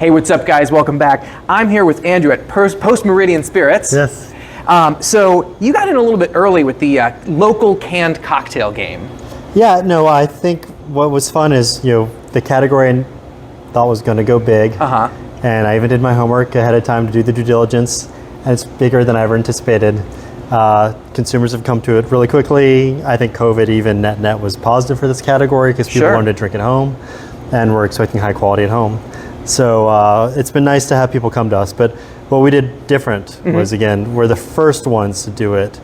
Hey, what's up, guys? Welcome back. I'm here with Andrew at Post Meridiem Spirits. Yes. So you got in a little bit early with the local canned cocktail game. Yeah, no, I think what was fun is, the category I thought was going to go big. And I even did my homework ahead of time to do the due diligence, and it's bigger than I ever anticipated. Consumers have come to it really quickly. I think COVID even net was positive for this category because people wanted to drink at home, and we're expecting high quality at home. So it's been nice to have people come to us. But what we did different was, again, we're the first ones to do it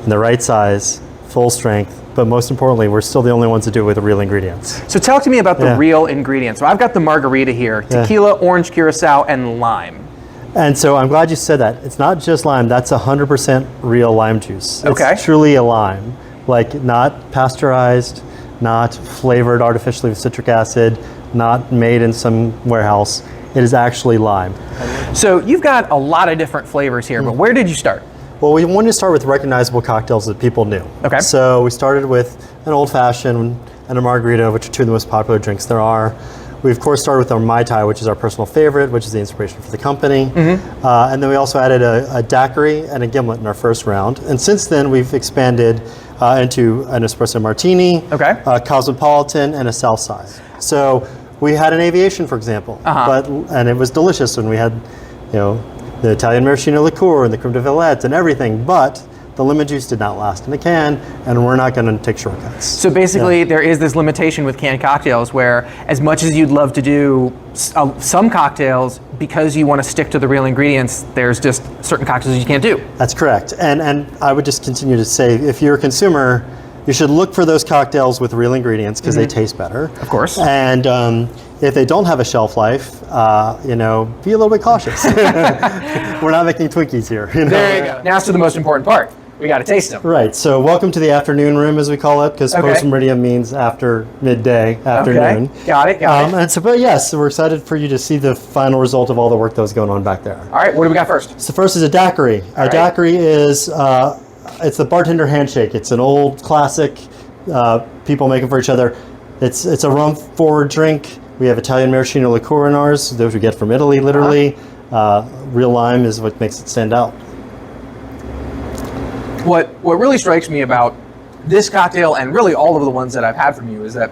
in the right size, full strength, but most importantly, we're still the only ones to do it with the real ingredients. So talk to me about the real ingredients. So I've got the margarita here, tequila, orange curacao, and lime. And so I'm glad you said that. It's not just lime, that's 100% real lime juice. Okay. It's truly a lime, like not pasteurized, not flavored artificially with citric acid, not made in some warehouse. It is actually lime. So you've got a lot of different flavors here, but where did you start? Well, we wanted to start with recognizable cocktails that people knew. Okay. So we started with an old fashioned and a margarita, which are two of the most popular drinks there are. We of course started with our Mai Tai, which is our personal favorite, which is the inspiration for the company. And then we also added a daiquiri and a gimlet in our first round. And since then we've expanded into an espresso martini, a cosmopolitan, and a south side. So we had an aviation, for example, and it was delicious, and we had, the Italian maraschino liqueur and the creme de villette and everything, but the lemon juice did not last in a can, and we're not going to take shortcuts. So basically, there is this limitation with canned cocktails where, as much as you'd love to do some cocktails, because you want to stick to the real ingredients, there's just certain cocktails you can't do. That's correct. And I would just continue to say, if you're a consumer, you should look for those cocktails with real ingredients because they taste better. Of course. And if they don't have a shelf life, be a little bit cautious. We're not making Twinkies here. There you go. Now to the most important part. We got to taste them. Right. So welcome to the afternoon room, as we call it, because Post Meridiem means after midday, afternoon. Got it. And so, but yes, we're excited for you to see the final result of all the work that was going on back there. All right. What do we got first? So first is a daiquiri. Daiquiri is it's the bartender handshake. It's an old classic, people making for each other. It's a rum-forward drink. We have Italian maraschino liqueur in ours, those we get from Italy, literally. Real lime is what makes it stand out. What really strikes me about this cocktail, and really all of the ones that I've had from you, is that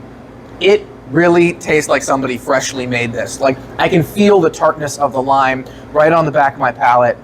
it really tastes like somebody freshly made this. Like, I can feel the tartness of the lime right on the back of my palate.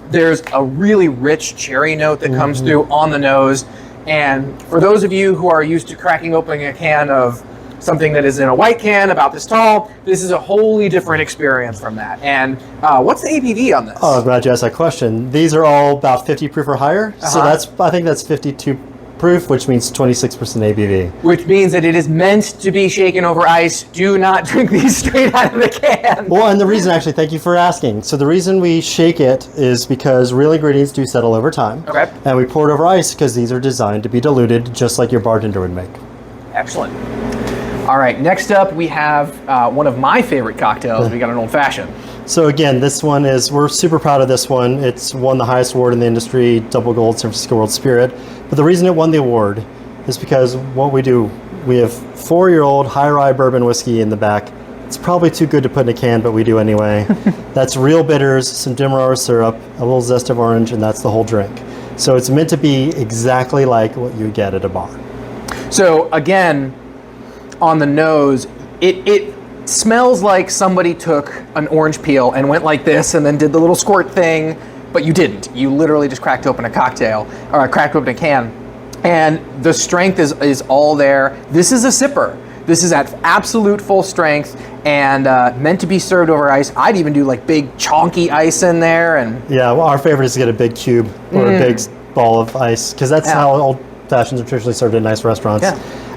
There's a really rich cherry note that comes through on the nose. And for those of you who are used to cracking open a can of something that is in a white can about this tall, this is a wholly different experience from that. And what's the ABV on this? Oh, I'm glad you asked that question. These are all about 50 proof or higher. So I think that's 52 proof, which means 26% ABV. Which means that it is meant to be shaken over ice. Do not drink these straight out of the can. Well, and the reason, actually, thank you for asking. So the reason we shake it is because real ingredients do settle over time. Okay. And we pour it over ice because these are designed to be diluted just like your bartender would make. Excellent. All right, next up we have one of my favorite cocktails. We got an old fashioned. So again, this one we're super proud of this one. It's won the highest award in the industry, double gold San Francisco World Spirit. But the reason it won the award is because what we do, we have 4-year-old high rye bourbon whiskey in the back. It's probably too good to put in a can, but we do anyway. That's real bitters, some demerara syrup, a little zest of orange, and that's the whole drink. So it's meant to be exactly like what you get at a bar. So again, on the nose, it smells like somebody took an orange peel and went like this and then did the little squirt thing, but you didn't. You literally just cracked open a cocktail, or cracked open a can. And the strength is all there. This is a sipper. This is at absolute full strength and meant to be served over ice. I'd even do like big chonky ice in there. And yeah, well, our favorite is to get a big cube or a big ball of ice, because that's how old fashions are traditionally served in nice restaurants.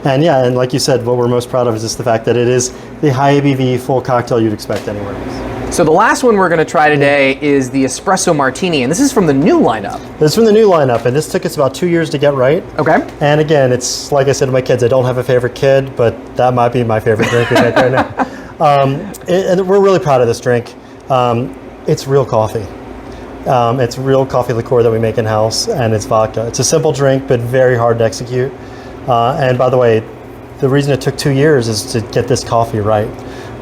And like you said, what we're most proud of is just the fact that it is the high ABV full cocktail you'd expect anywhere else. So the last one we're going to try today is the espresso martini, and this is from the new lineup. This is from the new lineup, and this took us about 2 years to get right. Okay. And again, it's like I said to my kids, I don't have a favorite kid, but that might be my favorite drink right there now. And we're really proud of this drink. It's real coffee. It's real coffee liqueur that we make in-house, and it's vodka. It's a simple drink, but very hard to execute. And by the way, the reason it took 2 years is to get this coffee right.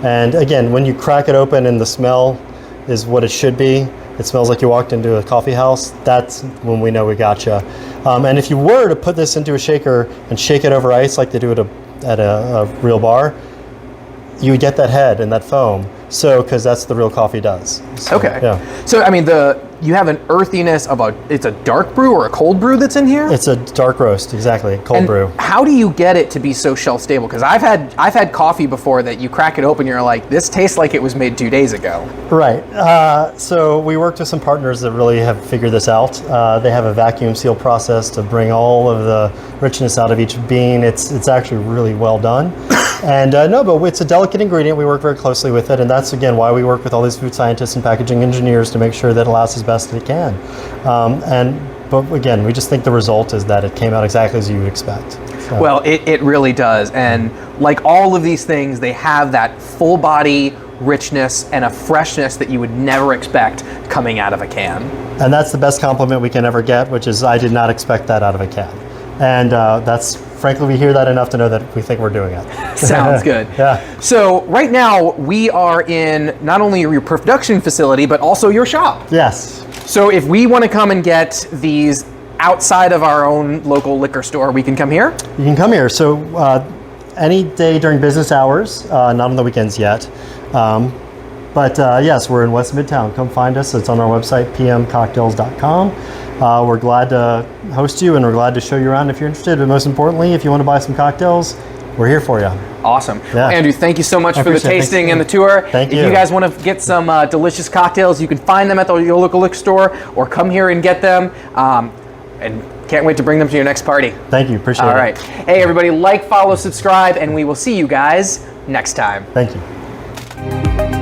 And again, when you crack it open and the smell is what it should be, it smells like you walked into a coffee house, that's when we know we got you. And if you were to put this into a shaker and shake it over ice like they do at a real bar, you would get that head and that foam. So, because that's the real coffee does. So, Okay. Yeah. So, I mean, you have an earthiness of it's a dark brew or a cold brew that's in here? It's a dark roast, exactly, cold And brew. how do you get it to be so shelf stable? Because I've had coffee before that you crack it open, you're like, this tastes like it was made 2 days ago. Right. So we worked with some partners that really have figured this out. They have a vacuum seal process to bring all of the richness out of each bean. It's actually really well done. And no, but it's a delicate ingredient. We work very closely with it, and that's again why we work with all these food scientists and packaging engineers to make sure that it lasts as best as it can. But again, we just think the result is that it came out exactly as you would expect. So. Well, it really does. And like all of these things, they have that full body richness and a freshness that you would never expect coming out of a can. And that's the best compliment we can ever get, which is I did not expect that out of a can. And that's, frankly, we hear that enough to know that we think we're doing it. Sounds good. Yeah. So right now we are in not only your production facility, but also your shop. Yes. So if we want to come and get these outside of our own local liquor store, we can come here? You can come here. So any day during business hours, not on the weekends yet. But yes, we're in West Midtown. Come find us. It's on our website, pmcocktails.com. We're glad to host you, and we're glad to show you around if you're interested. But most importantly, if you want to buy some cocktails, we're here for you. Awesome. Yeah. Well, Andrew, thank you so much for the appreciate it. tasting Thanks. and the tour. Thank you. If you guys want to get some delicious cocktails, you can find them at your local liquor store or come here and get them. And can't wait to bring them to your next party. Thank you. Appreciate it. All right. Hey, everybody, like, follow, subscribe, and we will see you guys next time. Thank you.